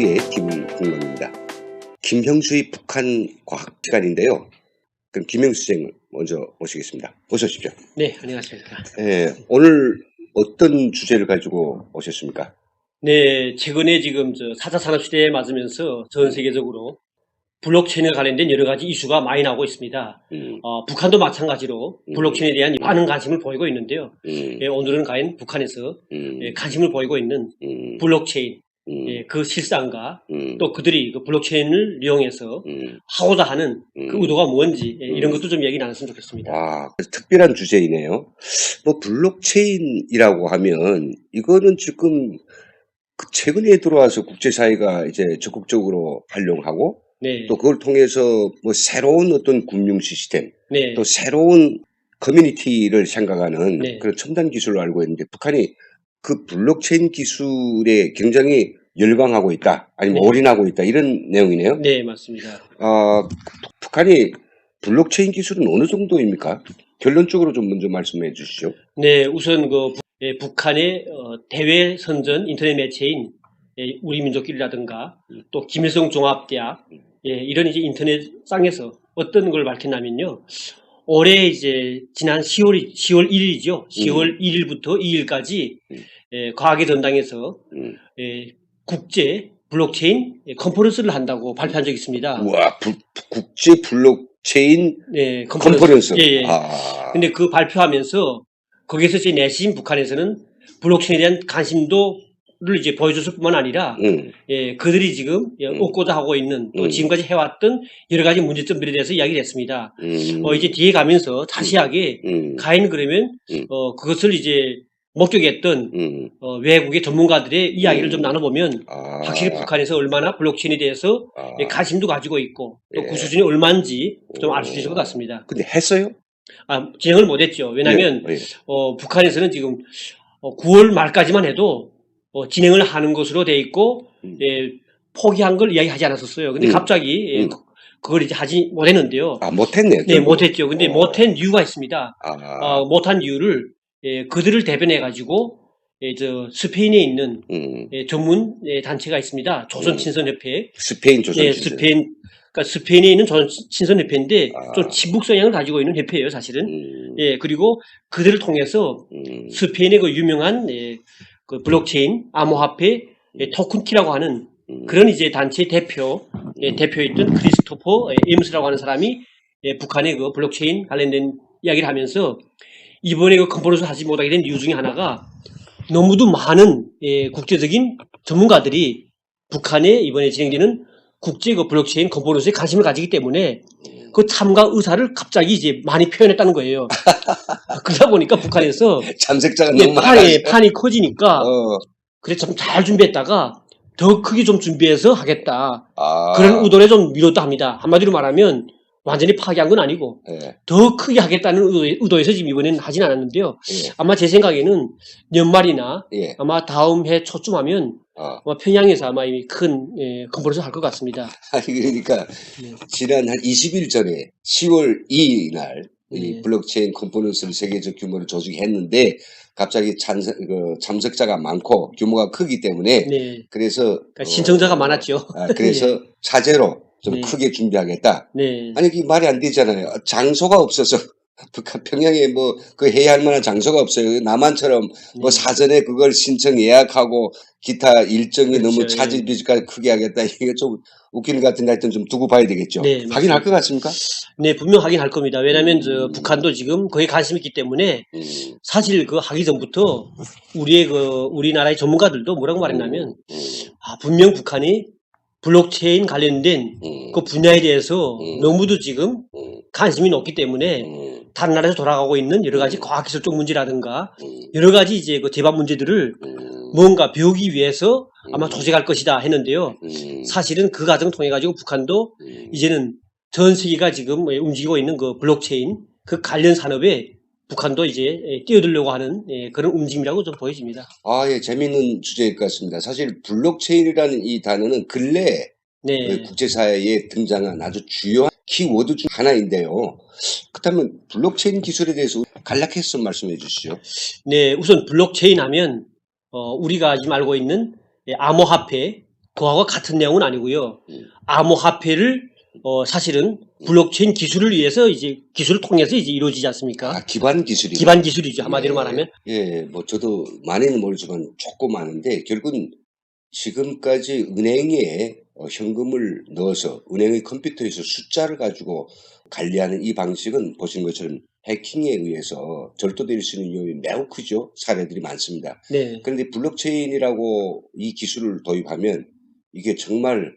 의 김흥건입니다. 김형수의 북한 과학 시간인데요. 그럼 김형수 선생을 먼저 모시겠습니다. 어서 오십시오. 네, 안녕하십니까. 오늘 어떤 주제를 가지고 오셨습니까? 네, 최근에 지금 4차 산업시대에 맞으면서 전 세계적으로 블록체인에 관련된 여러 가지 이슈가 많이 나오고 있습니다. 북한도 마찬가지로 블록체인에 대한 많은 관심을 보이고 있는데요. 오늘은 과연 북한에서 관심을 보이고 있는 블록체인, 그 실상과 또 그들이 그 블록체인을 이용해서 하고자 하는 그 의도가 뭔지 이런 것도 좀 얘기 나눴으면 좋겠습니다. 와, 특별한 주제이네요. 뭐 블록체인이라고 하면 이거는 지금 최근에 들어와서 국제사회가 이제 적극적으로 활용하고 네, 또 그걸 통해서 뭐 새로운 어떤 금융 시스템 네, 또 새로운 커뮤니티를 생각하는 네. 그런 첨단 기술로 알고 있는데 북한이 그 블록체인 기술에 굉장히 열광하고 있다 아니면 네. 올인하고 있다 이런 내용이네요. 네, 맞습니다. 북한이 블록체인 기술은 어느 정도입니까? 결론적으로 좀 먼저 말씀해 주시죠. 네, 우선 북한의 대외 선전 인터넷 매체인 우리민족길이라든가 또 김일성 종합대학 이런 이제 인터넷상에서 어떤 걸 밝혔냐면요. 올해 이제 지난 10월 1일이죠. 10월 1일부터 2일까지 과학의 전당에서 국제 블록체인 컨퍼런스를 한다고 발표한 적이 있습니다. 우와, 국제 블록체인 네, 컨퍼런스. 예. 아, 근데 그 발표하면서 거기서 이제 내심 북한에서는 블록체인에 대한 관심도를 이제 보여줬을 뿐만 아니라 그들이 지금 얻고자 하고 있는 또 지금까지 해왔던 여러 가지 문제점들에 대해서 이야기를 했습니다. 이제 뒤에 가면서 자세하게 과연 그러면 그것을 이제 목격했던 외국의 전문가들의 이야기를 좀 나눠보면 확실히 북한에서 얼마나 블록체인에 대해서 관심도 가지고 있고 또 그 수준이 얼마인지 좀 알 수 있을 것 같습니다. 근데 했어요? 진행을 못했죠. 왜냐하면 북한에서는 지금 9월 말까지만 해도 진행을 하는 것으로 돼 있고 포기한 걸 이야기하지 않았었어요. 근데 갑자기 그걸 이제 하지 못했는데요. 못했네요. 네, 못했죠. 근데 못한 이유가 있습니다. 못한 이유를 그들을 대변해 가지고 스페인에 있는 전문 단체가 있습니다. 조선친선협회. 스페인 조선친선. 그러니까 스페인에 있는 조선친선협회인데 좀 친북 성향을 가지고 있는 협회예요, 사실은. 그리고 그들을 통해서 스페인의 그 유명한 그 블록체인 암호화폐 토큰키라고 하는 그런 이제 단체 대표였던 크리스토퍼 임스라고 하는 사람이 북한의 그 블록체인 관련된 이야기를 하면서 이번에 그 컨퍼런스를 하지 못하게 된 이유 중에 하나가 너무도 많은 국제적인 전문가들이 북한에 이번에 진행되는 국제 그 블록체인 컨퍼런스에 관심을 가지기 때문에 그 참가 의사를 갑자기 이제 많이 표현했다는 거예요. 그러다 보니까 북한에서 참석자가 너무 많아. 판이 커지니까 그래 참 잘 준비했다가 더 크게 좀 준비해서 하겠다. 그런 의도를 좀 미뤘다 합니다. 한마디로 말하면 완전히 파기한 건 아니고 더 크게 하겠다는 의도에서 지금 이번에는 하진 않았는데요. 아마 제 생각에는 연말이나 아마 다음 해 초쯤 하면 평양에서 아마 이미 큰 컨퍼런스를 할 것 같습니다. 그러니까 지난 한 20일 전에 10월 2일 날 이 블록체인 컨퍼런스를 세계적 규모로 조직했는데 갑자기 참석자가 많고 규모가 크기 때문에 그래서 그러니까 신청자가 많았죠. 그래서 차제로 좀 크게 준비하겠다. 아니 이게 말이 안 되잖아요. 장소가 없어서 북한 평양에 뭐 그 해야 할 만한 장소가 없어요. 남한처럼 뭐 사전에 그걸 신청 예약하고 기타 일정이 너무 차질 비지까지 크게 하겠다. 이게 좀 웃기는 것 같은데 하여튼 좀 두고 봐야 되겠죠. 하긴 할 것 같습니까? 네, 분명 하긴 할 겁니다. 왜냐하면 북한도 지금 거의 관심이 있기 때문에 사실 그 하기 전부터 우리나라의 전문가들도 뭐라고 말했냐면 분명 북한이 블록체인 관련된 그 분야에 대해서 너무도 지금 관심이 높기 때문에 다른 나라에서 돌아가고 있는 여러 가지 과학기술적 문제라든가 여러 가지 이제 그 대박 문제들을 뭔가 배우기 위해서 아마 조직할 것이다 했는데요. 사실은 그 과정 통해 가지고 북한도 이제는 전 세계가 지금 움직이고 있는 그 블록체인 그 관련 산업에 북한도 이제 뛰어들려고 하는 그런 움직임이라고 좀 보여집니다. 재미있는 주제일 것 같습니다. 사실 블록체인이라는 이 단어는 근래 국제사회에 등장한 아주 주요한 키워드 중 하나인데요. 그렇다면 블록체인 기술에 대해서 간략해서 말씀해 주시죠. 네, 우선 블록체인 하면 우리가 지금 알고 있는 암호화폐 그와 같은 내용은 아니고요. 암호화폐를 사실은 블록체인 기술을 위해서 이제 기술을 통해서 이제 이루어지지 않습니까? 아, 기반 기술이. 기반 기술이죠. 한마디로 말하면. 예, 뭐 저도 많이는 모르지만 조금 아는데 결국은 지금까지 은행에 현금을 넣어서 은행의 컴퓨터에서 숫자를 가지고 관리하는 이 방식은 보신 것처럼 해킹에 의해서 절도될 수 있는 위험이 매우 크죠. 사례들이 많습니다. 네. 그런데 블록체인이라고 이 기술을 도입하면 이게 정말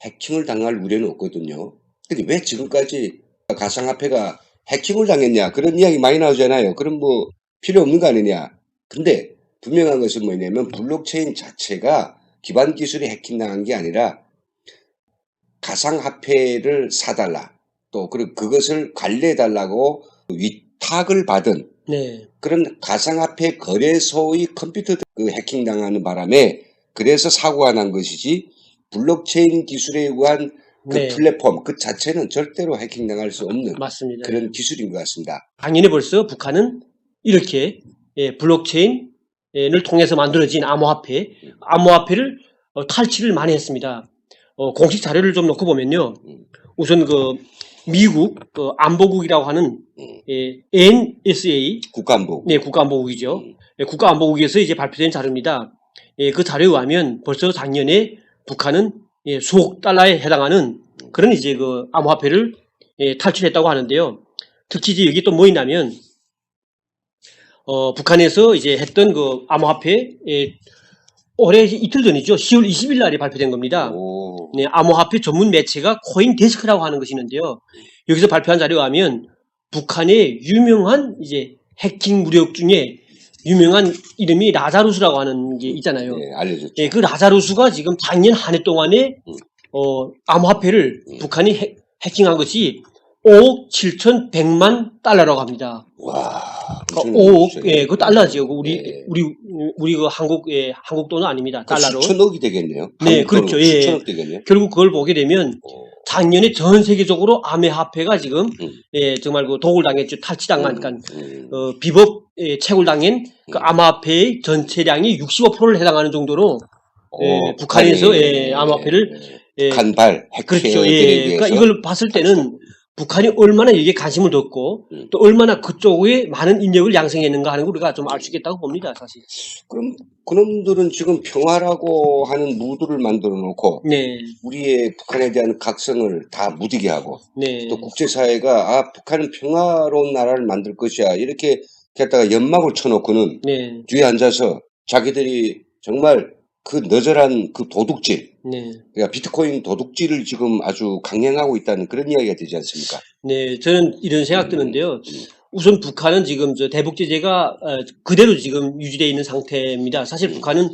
해킹을 당할 우려는 없거든요. 근데 왜 지금까지 가상화폐가 해킹을 당했냐 그런 이야기 많이 나오잖아요. 그럼 뭐 필요 없는 거 아니냐. 근데 분명한 것은 뭐냐면 블록체인 자체가 기반 기술이 해킹당한 게 아니라 가상화폐를 사달라. 또 그리고 그것을 관리해달라고 위탁을 받은 네. 그런 가상화폐 거래소의 컴퓨터 그 해킹당하는 바람에 그래서 사고가 난 것이지 블록체인 기술에 의한 그 네. 플랫폼 그 자체는 절대로 해킹당할 수 없는 맞습니다. 그런 기술인 것 같습니다. 당연히 벌써 북한은 이렇게 블록체인을 통해서 만들어진 암호화폐를 탈취를 많이 했습니다. 공식 자료를 좀 놓고 보면요. 우선 그 미국 안보국이라고 하는 NSA 국가안보국. 네, 국가안보국이죠. 국가안보국에서 이제 발표된 자료입니다. 그 자료에 의하면 벌써 작년에 북한은 수억 달러에 해당하는 그런 이제 그 암호화폐를 탈취했다고 하는데요. 특히 이제 여기 또 뭐 있냐면 북한에서 이제 했던 그 암호화폐 올해 이틀 전이죠. 10월 20일 날에 발표된 겁니다. 네, 암호화폐 전문 매체가 코인데스크라고 하는 것이 있는데요. 여기서 발표한 자료에 의하면 북한의 유명한 이제 해킹 무력 중에 유명한 이름이 라자루스라고 하는 게 있잖아요. 네, 알려졌죠. 예, 그 라자루스가 지금 작년 한 해 동안에 암호화폐를 북한이 해킹한 것이 5억 7,100만 달러라고 합니다. 와, 그러니까 5억, 예, 그 달러죠. 우리 그 한국 돈은 아닙니다. 달러로. 수천억이 되겠네요. 네, 그렇죠. 예. 수천억 되겠네요. 결국 그걸 보게 되면 작년에 전 세계적으로 암호화폐가 지금 정말 그 독을 당했죠. 탈취당한, 그러니까 비법 채굴 당한 그 암호화폐의 전체량이 65%를 해당하는 정도로 북한에서 암호화폐를 간발 그렇죠. 그러니까 이걸 봤을 때는 북한이 얼마나 이게 관심을 뒀고 또 얼마나 그쪽에 많은 인력을 양성했는가 하는 걸 우리가 좀 알 수 있겠다고 봅니다, 사실. 그럼 그놈들은 지금 평화라고 하는 무드를 만들어 놓고 우리의 북한에 대한 각성을 다 무디게 하고 또 국제사회가 북한은 평화로운 나라를 만들 것이야 이렇게 게다가 연막을 쳐놓고는 뒤에 앉아서 자기들이 정말 그 너절한 그 도둑질, 그러니까 비트코인 도둑질을 지금 아주 강행하고 있다는 그런 이야기가 되지 않습니까? 네, 저는 이런 생각 드는데요. 우선 북한은 지금 대북 제재가 그대로 지금 유지되어 있는 상태입니다. 사실 북한은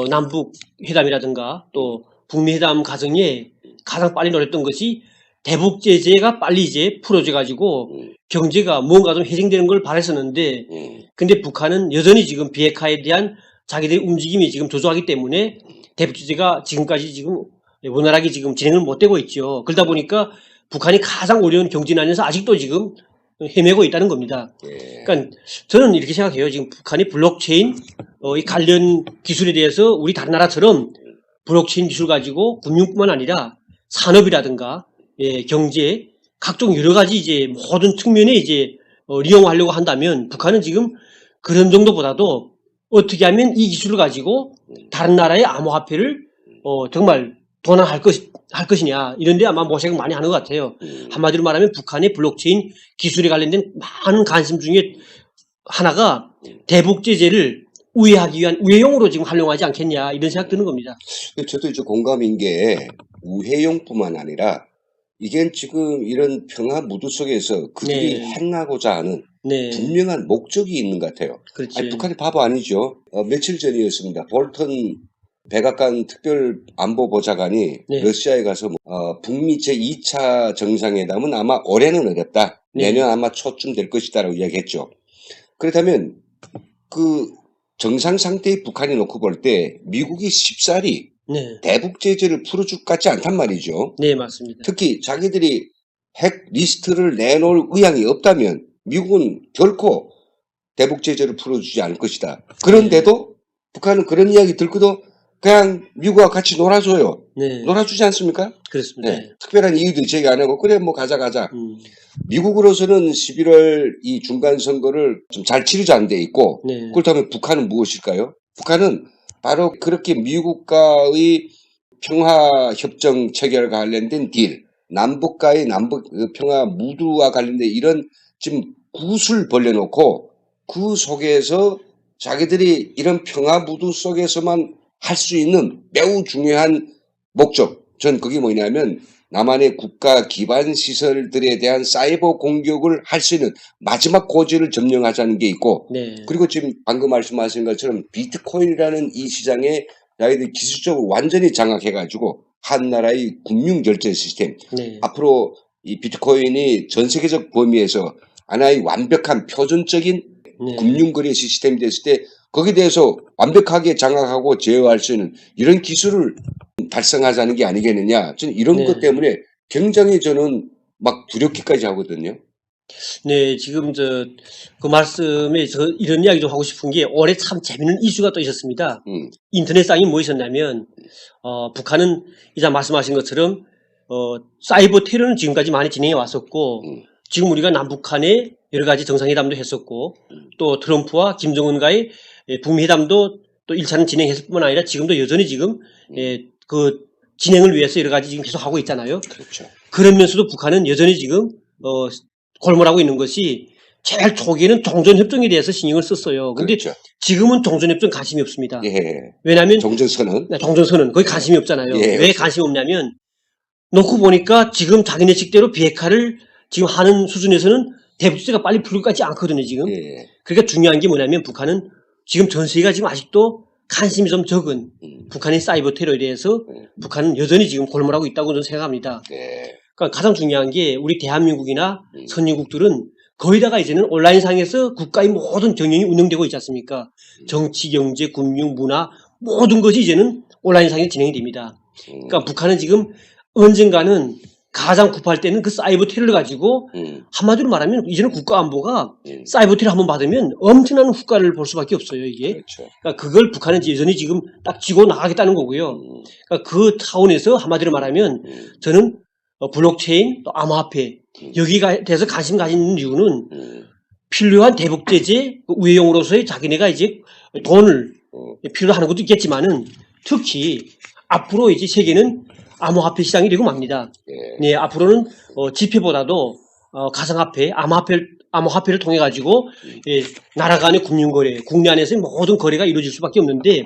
남북 회담이라든가 또 북미 회담 과정에 가장 빨리 노렸던 것이 대북 제재가 빨리 이제 풀어져 가지고 경제가 뭔가 좀 회생되는 걸 바랬었는데 근데 북한은 여전히 지금 비핵화에 대한 자기들의 움직임이 지금 저조하기 때문에 대북 제재가 지금까지 지금 원활하게 지금 진행을 못 되고 있죠. 그러다 보니까 북한이 가장 어려운 경제난에서 아직도 지금 헤매고 있다는 겁니다. 그러니까 저는 이렇게 생각해요. 지금 북한이 블록체인 이 관련 기술에 대해서 우리 다른 나라처럼 블록체인 기술 가지고 금융뿐만 아니라 산업이라든가 경제 각종 여러 가지 이제 모든 측면에 이제利用하려고 한다면 북한은 지금 그런 정도보다도 어떻게 하면 이 기술을 가지고 다른 나라의 암호화폐를 정말 도난할 것이냐 이런 데 아마 모색을 많이 하는 것 같아요. 한마디로 말하면 북한의 블록체인 기술에 관련된 많은 관심 중에 하나가 대북 제재를 우회하기 위한 우회용으로 지금 활용하지 않겠냐 이런 생각 드는 겁니다. 저도 이제 공감인 게 우회용뿐만 아니라 이게 지금 이런 평화 무드 속에서 그들이 행하고자 하는 분명한 목적이 있는 것 같아요. 아니, 북한이 바보 아니죠. 며칠 전이었습니다. 볼턴 백악관 특별안보보좌관이 러시아에 가서 북미 제2차 정상회담은 아마 올해는 어렵다. 내년 아마 초쯤 될 것이다라고 이야기했죠. 그렇다면 그 정상 상태의 북한이 놓고 볼 때 미국이 쉽사리 대북 제재를 풀어줄 것 같지 않단 말이죠. 네, 맞습니다. 특히 자기들이 핵 리스트를 내놓을 의향이 없다면 미국은 결코 대북 제재를 풀어주지 않을 것이다. 그런데도 북한은 그런 이야기 듣고도 그냥 미국과 같이 놀아줘요. 네. 놀아주지 않습니까? 그렇습니다. 네. 특별한 이유도 제기 안 하고 그래 뭐 가자. 미국으로서는 11월 이 중간 선거를 좀 잘 치르지 않은 데 있고 네. 그렇다면 북한은 무엇일까요? 북한은 바로 그렇게 미국과의 평화협정 체결과 관련된 딜, 남북과의 남북 평화 무드와 관련된 이런 지금 굿을 벌려놓고 그 속에서 자기들이 이런 평화 무드 속에서만 할 수 있는 매우 중요한 목적. 전 그게 뭐냐면 남한의 국가 기반 시설들에 대한 사이버 공격을 할 수 있는 마지막 고지를 점령하자는 게 있고 네. 그리고 지금 방금 말씀하신 것처럼 비트코인이라는 이 시장에 자기들 기술적으로 완전히 장악해가지고 한 나라의 금융 결제 시스템 네. 앞으로 이 비트코인이 전 세계적 범위에서 하나의 완벽한 표준적인 네. 금융거래 시스템이 됐을 때 거기에 대해서 완벽하게 장악하고 제어할 수 있는 이런 기술을 달성하자는 게 아니겠느냐. 저는 이런 네. 것 때문에 굉장히 저는 막 두렵기까지 하거든요. 네, 지금 그 말씀에 이런 이야기 좀 하고 싶은 게 올해 참 재밌는 이슈가 또 있었습니다. 인터넷상이 뭐였냐면 북한은 이자 말씀하신 것처럼 사이버 테러는 지금까지 많이 진행해 왔었고 지금 우리가 남북한에 여러 가지 정상회담도 했었고 또 트럼프와 김정은과의 북미 회담도 또 1차는 진행했을 뿐만 아니라 지금도 여전히 지금 그 진행을 위해서 여러 가지 지금 계속 하고 있잖아요. 그렇죠. 그러면서도 북한은 여전히 지금 골몰하고 있는 것이 제일 초기에는 종전협정에 대해서 신경을 썼어요. 근데 그렇죠. 지금은 종전협정 관심이 없습니다. 예. 왜냐하면 종전선언. 네, 종전선언 거기 관심이 없잖아요. 예, 왜 관심이 없냐면 놓고 보니까 지금 자기네 식대로 비핵화를 지금 하는 수준에서는 대북제가 빨리 풀릴 것 같지 않거든요. 지금. 예. 그러니까 중요한 게 뭐냐면 북한은 지금 전 세계가 지금 아직도 관심이 좀 적은 북한의 사이버 테러에 대해서 북한은 여전히 지금 골몰하고 있다고 저는 생각합니다. 예. 그러니까 가장 중요한 게 우리 대한민국이나 선진국들은 거의다가 이제는 온라인상에서 국가의 모든 경영이 운영되고 있지 않습니까? 정치, 경제, 금융, 문화 모든 것이 이제는 온라인상에 진행이 됩니다. 그러니까 북한은 지금 언젠가는 가장 급할 때는 그 사이버 테러를 가지고 한마디로 말하면 이제는 국가안보가 사이버 테러 한번 받으면 엄청난 후과를 볼 수밖에 없어요. 이게. 그렇죠. 그러니까 그걸 북한은 여전히 지금 딱 쥐고 나가겠다는 거고요. 그러니까 그 차원에서 한마디로 말하면 저는 블록체인 또 암호화폐 여기가 대해서 관심 가지는 이유는 필요한 대북 제재 우회용으로서의 자기네가 이제 돈을 필요로 하는 것도 있겠지만은 특히 앞으로 이제 세계는 암호화폐 시장이 되고 맙니다. 네, 앞으로는 지폐보다도 가상화폐, 암호화폐를 통해 가지고 나라 간의 금융거래, 국내 안에서의 모든 거래가 이루어질 수밖에 없는데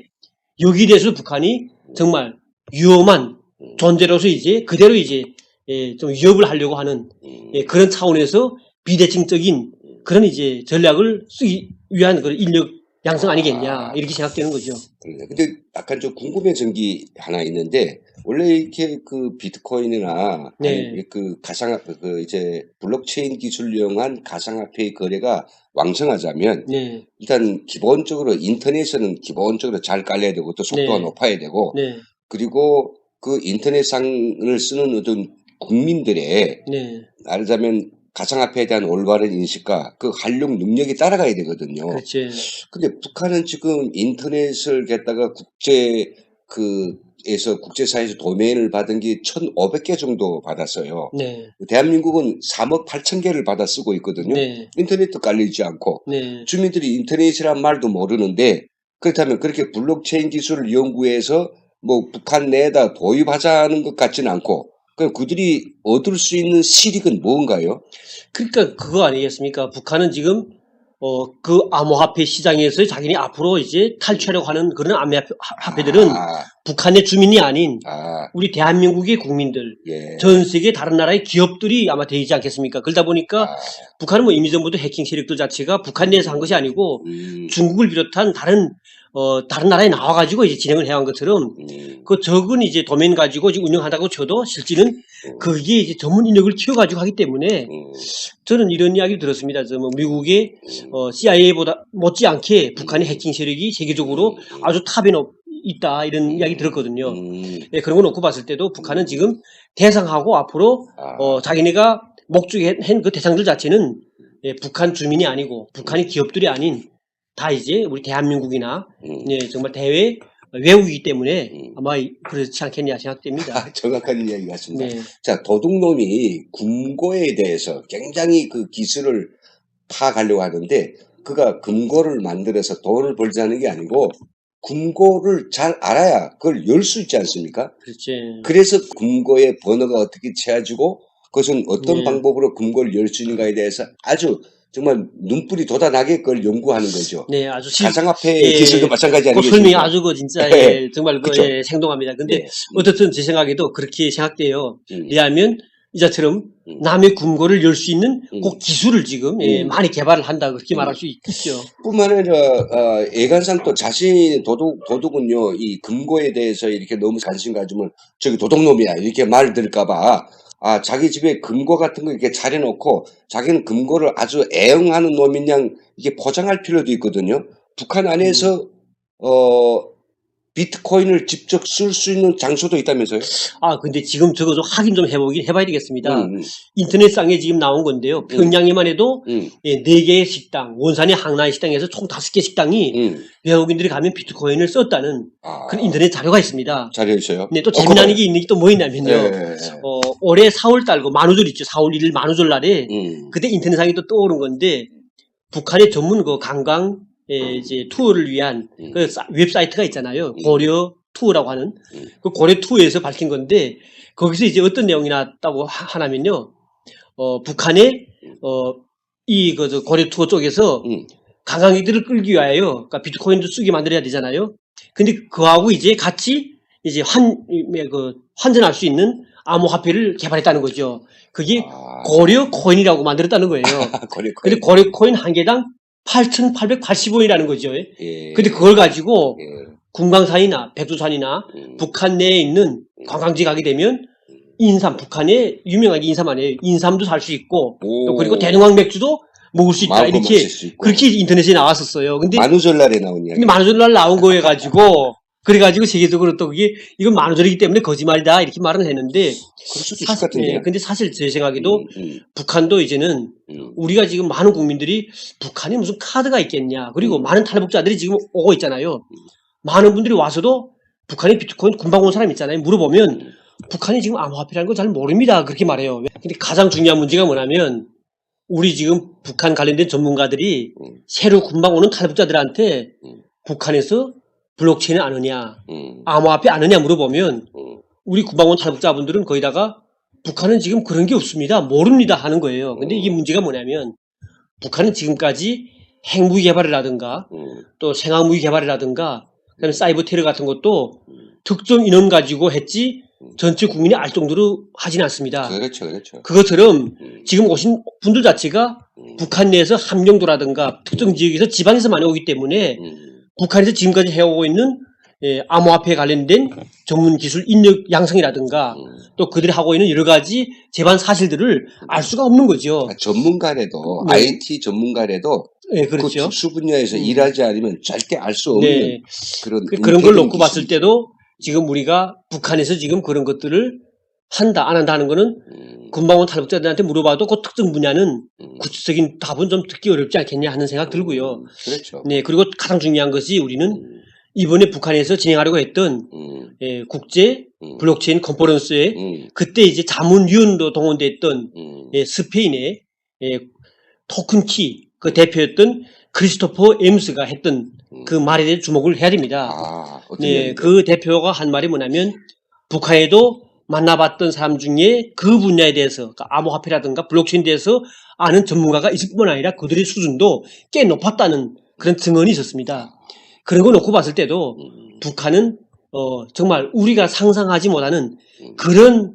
여기에 대해서 북한이 정말 위험한 존재로서 이제 그대로 이제 좀 위협을 하려고 하는 그런 차원에서 비대칭적인 그런 이제 전략을 쓰기 위한 그런 인력 양성 아니겠냐 이렇게 생각되는 거죠. 근데 약간 좀 궁금해진 게 하나 있는데 원래 이렇게 그 비트코인이나 네. 그 이제 블록체인 기술을 이용한 가상화폐의 거래가 왕성하자면 네. 일단 기본적으로 인터넷은 기본적으로 잘 깔려야 되고 또 속도가 네. 높아야 되고 네. 그리고 그 인터넷상을 쓰는 어떤 국민들의 네. 말하자면 가상화폐에 대한 올바른 인식과 그 활용 능력이 따라가야 되거든요. 그렇죠. 근데 북한은 지금 인터넷을 갖다가 국제사에서 도메인을 받은 게 1,500개 정도 받았어요. 네. 대한민국은 3억 8천 개를 받아 쓰고 있거든요. 네. 인터넷도 깔리지 않고 네. 주민들이 인터넷이란 말도 모르는데 그렇다면 그렇게 블록체인 기술을 연구해서 뭐 북한 내에다 도입하자는 것 같지는 않고 그럼 그들이 얻을 수 있는 실익은 뭔가요? 그러니까 그거 아니겠습니까? 북한은 지금 그 암호화폐 시장에서 자기네 앞으로 이제 탈취하려고 하는 그런 암호화폐들은 북한의 주민이 아닌 우리 대한민국의 국민들, 예. 전 세계 다른 나라의 기업들이 아마 되지 않겠습니까? 그러다 보니까 북한은 뭐 이미 전부터 해킹 세력들 자체가 북한 내에서 한 것이 아니고 중국을 비롯한 다른 나라에 나와가지고 이제 진행을 해온 것처럼 그 적은 이제 도메인 가지고 지금 운영한다고 쳐도 실질은 그게 이제 전문 인력을 키워가지고 하기 때문에 저는 이런 이야기를 들었습니다. 뭐 미국의 CIA보다 못지않게 북한의 해킹 세력이 세계적으로 아주 탑에 있다 이런 이야기 들었거든요. 네, 그런 거 놓고 봤을 때도 북한은 지금 대상하고 앞으로 자기네가 목적한 그 대상들 자체는 북한 주민이 아니고 북한의 기업들이 아닌 다 이제 우리 대한민국이나 정말 대외 외우기 때문에 아마 그렇지 않겠냐 생각됩니다. 정확한 이야기 같습니다. 네. 자, 도둑놈이 금고에 대해서 굉장히 그 기술을 파악하려고 하는데 그가 금고를 만들어서 돈을 벌자는 게 아니고 금고를 잘 알아야 그걸 열 수 있지 않습니까? 그렇죠. 그래서 금고의 번호가 어떻게 채워지고 그것은 어떤 네. 방법으로 금고를 열 수 있는가에 대해서 아주 정말 눈뿔이 돋아나게 그걸 연구하는 거죠. 네, 아주 가상화폐 예, 기술도 마찬가지 그 아니겠습니까? 설명이 아주 진짜 네. 정말 그쵸? 생동합니다. 근데 네. 어떻든 제 생각에도 그렇게 생각돼요. 음. 왜냐하면 이자처럼 남의 금고를 열 수 있는 그 기술을 지금 많이 개발을 한다 그렇게 말할 수 있죠. 뿐만 아니라 예관상 또 자신이 도둑은요 이 금고에 대해서 이렇게 너무 관심 가지면 저기 도둑놈이야 이렇게 말 들을까봐 자기 집에 금고 같은 거 이렇게 차려놓고 자기는 금고를 아주 애용하는 놈인 양 이게 포장할 필요도 있거든요. 북한 안에서 비트코인을 직접 쓸 수 있는 장소도 있다면서요? 근데 지금 저거 좀 확인 좀 해봐야 되겠습니다. 인터넷상에 지금 나온 건데요. 평양에만 해도 4개의 식당, 원산의 항나이 식당에서 총 5개 식당이 외국인들이 가면 비트코인을 썼다는 그런 인터넷 자료가 있습니다. 자료 있어요? 네, 또 재미나는 게 있는 게 또 뭐 있냐면요. 올해 4월 달, 만우절 있죠. 4월 1일 만우절 날에 그때 인터넷상에 또 떠오른 건데 북한의 전문 관광 이제 투어를 위한 그 웹사이트가 있잖아요. 고려 투어라고 하는 그 고려 투어에서 밝힌 건데 거기서 이제 어떤 내용이 나왔다고 하냐면요. 북한의 저 고려 투어 쪽에서 관광객들을 끌기 위하여 그러니까 비트코인도 쓰게 만들어야 되잖아요. 근데 그하고 이제 같이 이제 환전할 수 있는 암호화폐를 개발했다는 거죠. 그게 고려 코인이라고 만들었다는 거예요. 근데 고려 코인 한 개당 8,880원이라는 거죠. 근데 그걸 가지고 금강산이나 백두산이나 북한 내에 있는 관광지 가게 되면 인삼, 북한의 유명하게 인삼 아니에요. 인삼도 살 수 있고 또 그리고 대동강 맥주도 먹을 수 있다. 이렇게 그렇게 인터넷에 나왔었어요. 근데 만우절날에 나온 이야기. 근데 만우절날 나온 거여 가지고 그래가지고 세계적으로 또 그게 이건 만우절이기 때문에 거짓말이다 이렇게 말은 했는데 그럴 수도 있을 것 같은데요. 근데 사실 제 생각에도 북한도 이제는 우리가 지금 많은 국민들이 북한에 무슨 카드가 있겠냐 그리고 많은 탈북자들이 지금 오고 있잖아요. 많은 분들이 와서도 북한에 비트코인 금방 온 사람 있잖아요. 물어보면 북한이 지금 암호화폐라는 걸 잘 모릅니다. 그렇게 말해요. 근데 가장 중요한 문제가 뭐냐면 우리 지금 북한 관련된 전문가들이 새로 금방 오는 탈북자들한테 북한에서 블록체인을 아느냐, 암호화폐 아느냐 물어보면 우리 금방 온 탈북자분들은 거기다가 북한은 지금 그런 게 없습니다. 모릅니다 하는 거예요. 근데 이게 문제가 뭐냐면 북한은 지금까지 핵무기 개발이라든가 또 생화무기 개발이라든가 그다음에 사이버 테러 같은 것도 특정 인원 가지고 했지 전체 국민이 알 정도로 하진 않습니다. 그렇죠, 그렇죠. 그것처럼 지금 오신 분들 자체가 북한 내에서 함경도라든가 특정 지역에서 지방에서 많이 오기 때문에 북한에서 지금까지 해오고 있는 암호화폐에 관련된 전문 기술 인력 양성이라든가 또 그들이 하고 있는 여러 가지 재반 사실들을 알 수가 없는 거죠. 전문가래도 네. IT 전문가래도 네, 그렇죠. 그 특수 분야에서 일하지 않으면 절대 알 수 없는 네. 그런 걸 놓고 봤을 때도 지금 우리가 북한에서 지금 그런 것들을 한다 안 한다 하는 거는 금방 온 탈북자들한테 물어봐도 그 특정 분야는 구체적인 답은 좀 듣기 어렵지 않겠냐 하는 생각 들고요. 그렇죠. 네, 그리고 가장 중요한 것이 우리는 이번에 북한에서 진행하려고 했던 국제 블록체인 컨퍼런스에 그때 이제 자문위원도 동원됐던 스페인의 토큰키 그 대표였던 크리스토퍼 엠스가 했던 그 말에 대해 주목을 해야 됩니다. 네, 그 대표가 한 말이 뭐냐면 북한에도 만나봤던 사람 중에 그 분야에 대해서 그러니까 암호화폐라든가 블록체인에 대해서 아는 전문가가 있을 뿐만 아니라 그들의 수준도 꽤 높았다는 그런 증언이 있었습니다. 그런 거 놓고 봤을 때도 북한은 정말 우리가 상상하지 못하는 그런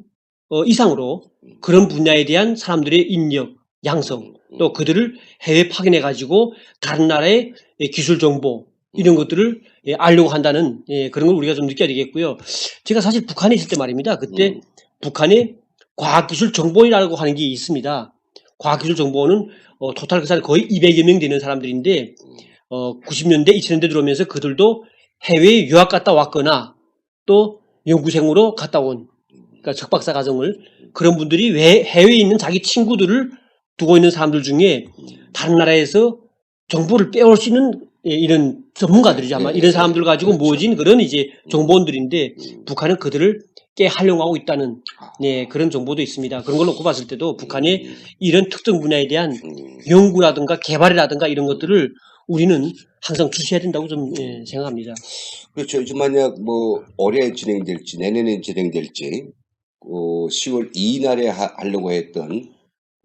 이상으로 그런 분야에 대한 사람들의 인력, 양성 또 그들을 해외 파견해 가지고 다른 나라의 기술 정보 이런 것들을 알려고 한다는 그런 걸 우리가 좀 느껴야 되겠고요. 제가 사실 북한에 있을 때 말입니다. 그때 북한에 과학기술 정보원이라고 하는 게 있습니다. 과학기술 정보원은 토탈 그 사람 거의 200여 명 되는 사람들인데 90년대, 2000년대 들어오면서 그들도 해외에 유학 갔다 왔거나 또 연구생으로 갔다 온 그러니까 석박사 과정을 그런 분들이 해외에 있는 자기 친구들을 두고 있는 사람들 중에 다른 나라에서 정보를 빼올 수 있는 이런 전문가들이죠. 아마 네, 이런 사람들 가지고 그렇죠. 모진 그런 이제 정보원들인데 북한은 그들을 꽤 활용하고 있다는 네, 그런 정보도 있습니다. 그런 걸 놓고 봤을 때도 북한의 이런 특정 분야에 대한 연구라든가 개발이라든가 이런 것들을 우리는 항상 주시해야 된다고 좀 생각합니다. 그렇죠. 이제 만약 뭐 올해 진행될지 내년에 진행될지 10월 2일 날에 하려고 했던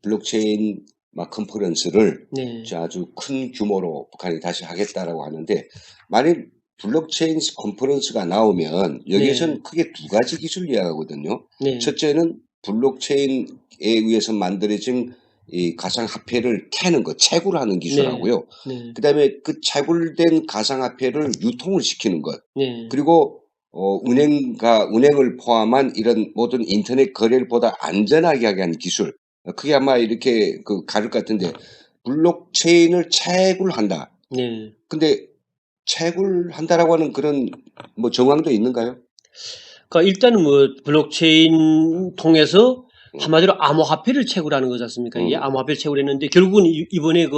블록체인 막 컨퍼런스를 네. 아주 큰 규모로 북한이 다시 하겠다라고 하는데, 만일 블록체인 컨퍼런스가 나오면 여기에서는 네. 크게 두 가지 기술을 이야기하거든요. 네. 첫째는 블록체인에 의해서 만들어진 이 가상화폐를 캐는 것, 채굴하는 기술하고요. 네. 그다음에 그 채굴된 가상화폐를 유통을 시키는 것. 네. 그리고 운행을 포함한 이런 모든 인터넷 거래를 보다 안전하게 하게 하는 기술. 그게 아마 이렇게 가를 것 같은데, 블록체인을 채굴한다. 네. 근데 채굴한다라고 하는 그런 뭐 정황도 있는가요? 그러니까 일단은 뭐 블록체인 통해서 한마디로 암호화폐를 채굴하는 거지 않습니까? 이게 암호화폐를 채굴했는데 결국은 이번에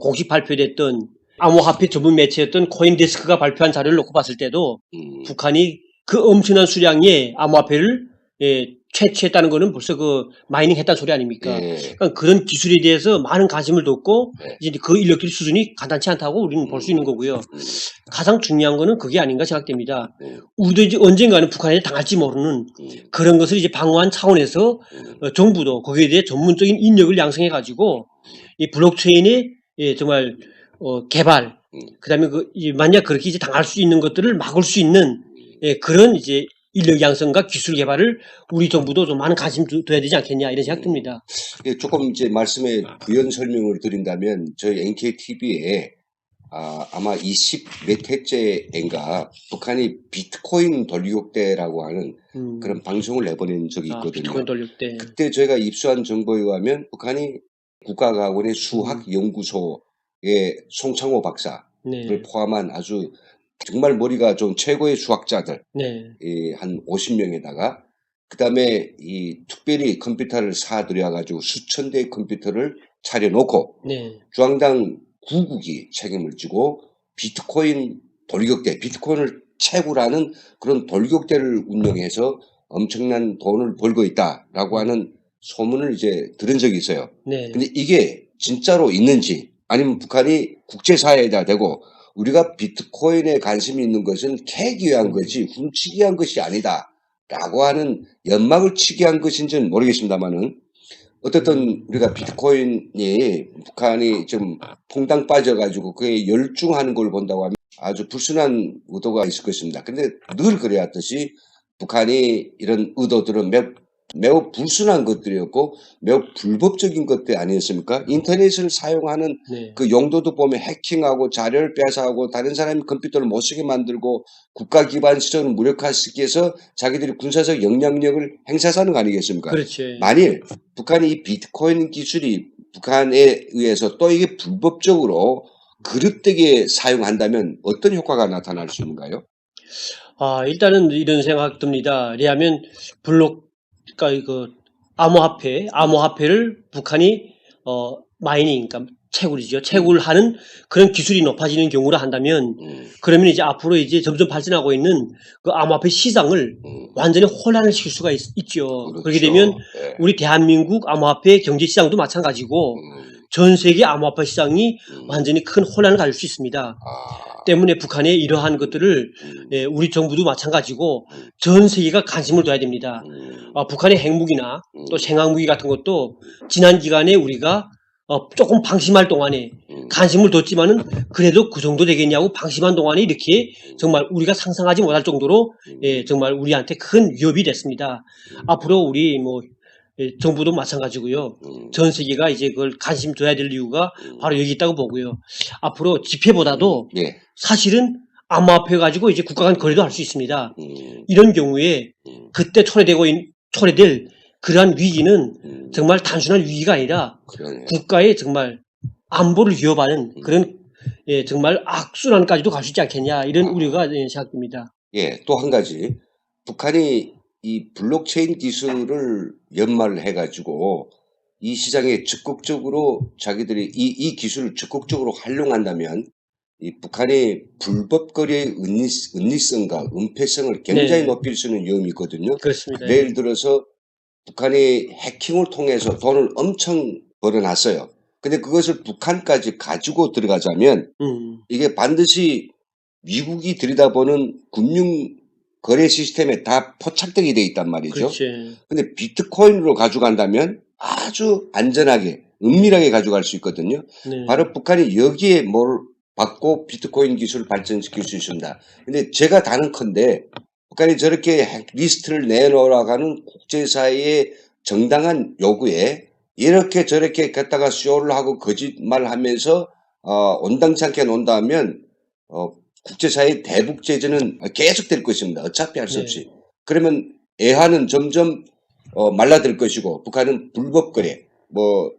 공식 발표됐던 암호화폐 전문 매체였던 코인데스크가 발표한 자료를 놓고 봤을 때도 북한이 그 엄청난 수량의 암호화폐를 채취했다는 거는 벌써 마이닝 했다는 소리 아닙니까? 그러니까 그런 기술에 대해서 많은 관심을 뒀고 이제 그 인력들 수준이 간단치 않다고 우리는 볼 수 있는 거고요. 가장 중요한 거는 그게 아닌가 생각됩니다. 우리도 이제 언젠가는 북한에 당할지 모르는 그런 것을 이제 방어한 차원에서 정부도 거기에 대해 전문적인 인력을 양성해 가지고 이 블록체인의 정말 개발, 그다음에 만약 그렇게 이제 당할 수 있는 것들을 막을 수 있는 그런 이제 인력 양성과 기술 개발을 우리 정부도 좀 많은 관심 둬야 되지 않겠냐 이런 생각 듭니다. 조금 이제 말씀에 부연 설명을 드린다면, 저희 NKTV에 아마 20 몇 회째인가 북한이 비트코인 돌격대라고 하는 그런 방송을 내보낸 적이 있거든요. 비트코인 돌격대. 그때 저희가 입수한 정보에 의하면 북한이 국가과학원의 수학연구소의 송창호 박사를 포함한 아주 정말 머리가 좋은 최고의 수학자들 한 50명에다가 그다음에 이 특별히 컴퓨터를 사들여가지고 수천 대의 컴퓨터를 차려놓고 중앙당 9국이 책임을 지고 비트코인 돌격대, 비트코인을 채굴하는 그런 돌격대를 운영해서 엄청난 돈을 벌고 있다라고 하는 소문을 이제 들은 적이 있어요. 근데 이게 진짜로 있는지, 아니면 북한이 국제사회에다 대고 우리가 비트코인에 관심이 있는 것은 캐기 위한 거지 훔치기 위한 것이 아니다 라고 하는 연막을 치기 위한 것인지는 모르겠습니다만은, 어떻든 우리가 비트코인이 북한이 좀 퐁당 빠져가지고 그에 열중하는 걸 본다고 하면 아주 불순한 의도가 있을 것입니다. 근데 늘 그래왔듯이 북한이 이런 의도들은 매우 불순한 것들이었고 매우 불법적인 것들 아니었습니까? 인터넷을 사용하는 그 용도도 보면 해킹하고 자료를 빼앗아가고 다른 사람의 컴퓨터를 못 쓰게 만들고 국가 기반 시설을 무력화시키기 위해서 자기들이 군사적 영향력을 행사하는 거 아니겠습니까? 그렇지. 만일 북한이 이 비트코인 기술이 북한에 의해서 또 이게 불법적으로 그릇되게 사용한다면 어떤 효과가 나타날 수 있는가요? 일단은 이런 생각 듭니다. 왜냐하면 그러니까 암호화폐를 북한이 마이닝, 그러니까 채굴이죠. 채굴하는 그런 기술이 높아지는 경우를 한다면, 그러면 이제 앞으로 이제 점점 발전하고 있는 그 암호화폐 시장을 완전히 혼란을 시킬 수가 있죠. 그렇죠. 그렇게 되면 우리 대한민국 암호화폐 경제 시장도 마찬가지고 전 세계 암호화폐 시장이 완전히 큰 혼란을 가질 수 있습니다. 때문에 북한의 이러한 것들을 우리 정부도 마찬가지고 전 세계가 관심을 둬야 됩니다. 북한의 핵무기나 또 생화무기 같은 것도 지난 기간에 우리가 조금 방심할 동안에 관심을 뒀지만은 그래도 그 정도 되겠냐고 방심한 동안에 이렇게 정말 우리가 상상하지 못할 정도로 정말 우리한테 큰 위협이 됐습니다. 앞으로 우리 정부도 마찬가지고요. 전 세계가 이제 그걸 관심 둬야 될 이유가 바로 여기 있다고 보고요. 앞으로 지폐보다도 사실은 암호화폐 가지고 이제 국가 간 거래도 할 수 있습니다. 이런 경우에 그때 초래될 그러한 위기는 정말 단순한 위기가 아니라 국가의 정말 안보를 위협하는 그런 정말 악순환까지도 갈 수 있지 않겠냐 이런 우려가 생각됩니다. 또 한 가지, 북한이 이 블록체인 기술을 연마를 해가지고 이 시장에 적극적으로 자기들이 이 기술을 적극적으로 활용한다면 이 북한이 불법거리의 은니성과 은폐성을 굉장히 네. 높일 수 있는 위험이 있거든요. 그렇습니다. 예를 들어서 북한이 해킹을 통해서 돈을 엄청 벌어놨어요. 근데 그것을 북한까지 가지고 들어가자면 이게 반드시 미국이 들여다보는 금융 거래 시스템에 다 포착되게 돼 있단 말이죠. 그렇지. 근데 비트코인으로 가져간다면 아주 안전하게 은밀하게 가져갈 수 있거든요. 네. 바로 북한이 여기에 뭘 받고 비트코인 기술을 발전시킬 수 있습니다. 근데 제가 다는컨대 북한이 저렇게 리스트를 내놓으라고 하는 국제사회의 정당한 요구에 이렇게 저렇게 갖다가 쇼를 하고 거짓말하면서 온당치 않게 논다면 국제사회의 대북제재는 계속될 것입니다. 어차피 할 수 없이. 그러면 애한은 점점 말라들 것이고 북한은 불법거래 그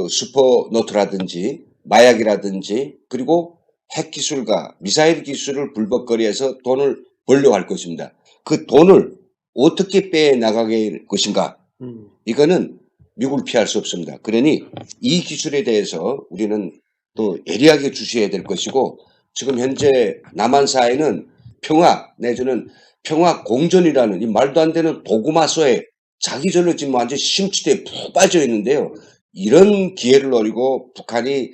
슈퍼노트라든지 마약이라든지 그리고 핵기술과 미사일 기술을 불법거래해서 돈을 벌려고 할 것입니다. 그 돈을 어떻게 빼나가게 할 것인가? 이거는 미국을 피할 수 없습니다. 그러니 이 기술에 대해서 우리는 또 예리하게 주시해야 될 것이고 지금 현재 남한 사회는 평화 내지는 평화 공존이라는 이 말도 안 되는 도구마소에 자기절로 지금 완전 심취대에 푹 빠져 있는데요. 이런 기회를 노리고 북한이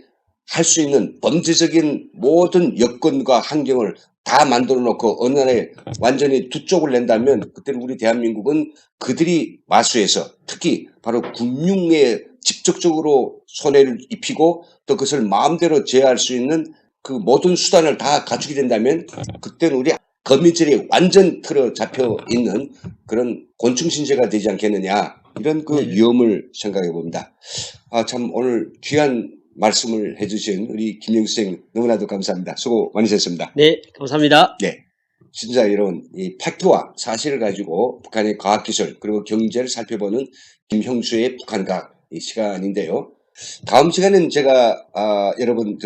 할 수 있는 범죄적인 모든 여건과 환경을 다 만들어 놓고 어느 날에 완전히 두 쪽을 낸다면 그때는 우리 대한민국은 그들이 마수에서 특히 바로 금융에 직접적으로 손해를 입히고 또 그것을 마음대로 제어할 수 있는 그 모든 수단을 다 갖추게 된다면 그때는 우리 거미줄이 완전 틀어 잡혀 있는 그런 곤충 신세가 되지 않겠느냐 이런 그 위험을 생각해 봅니다. 참 오늘 귀한 말씀을 해주신 우리 김영수 선생님 너무나도 감사합니다. 수고 많으셨습니다. 네, 감사합니다. 네, 진짜 이런 이 팩트와 사실을 가지고 북한의 과학기술 그리고 경제를 살펴보는 김형수의 북한과학 이 시간인데요. 다음 시간에는 제가 여러분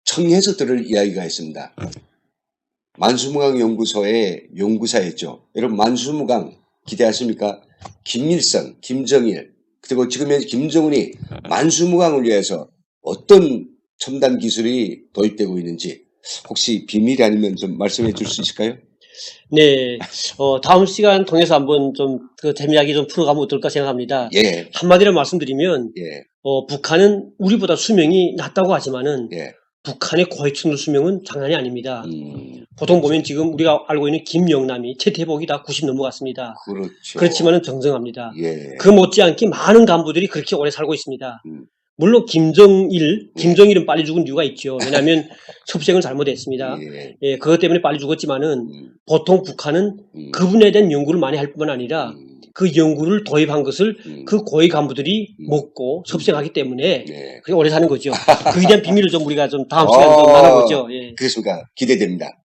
청해서 들을 이야기가 있습니다. 만수무강 연구소의 연구사였죠. 여러분 만수무강 기대하십니까? 김일성, 김정일 그리고 지금 현재 김정은이 만수무강을 위해서 어떤 첨단 기술이 도입되고 있는지 혹시 비밀이 아니면 좀 말씀해 줄 수 있을까요? 네, 다음 시간 통해서 한번 좀 그 재미있게 좀 풀어가면 어떨까 생각합니다. 예. 한마디로 말씀드리면, 예. 북한은 우리보다 수명이 낮다고 하지만은, 예. 북한의 고해충 수명은 장난이 아닙니다. 보통 보면 지금 우리가 알고 있는 김영남이 최태복이 다 90 넘어갔습니다. 그렇죠. 그렇지만은 정정합니다. 예. 그 못지않게 많은 간부들이 그렇게 오래 살고 있습니다. 물론 김정일은 빨리 죽은 이유가 있죠. 왜냐하면 섭생을 잘못했습니다. 예, 그것 때문에 빨리 죽었지만은 보통 북한은 그분에 대한 연구를 많이 할 뿐만 아니라 그 연구를 도입한 것을 그 고위 간부들이 먹고 섭생하기 때문에 그게 오래 사는 거죠. 그에 대한 비밀을 좀 우리가 좀 다음 시간에 좀 나눠보죠. 예. 그렇습니까? 기대됩니다.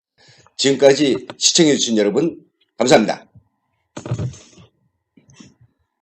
지금까지 시청해주신 여러분 감사합니다.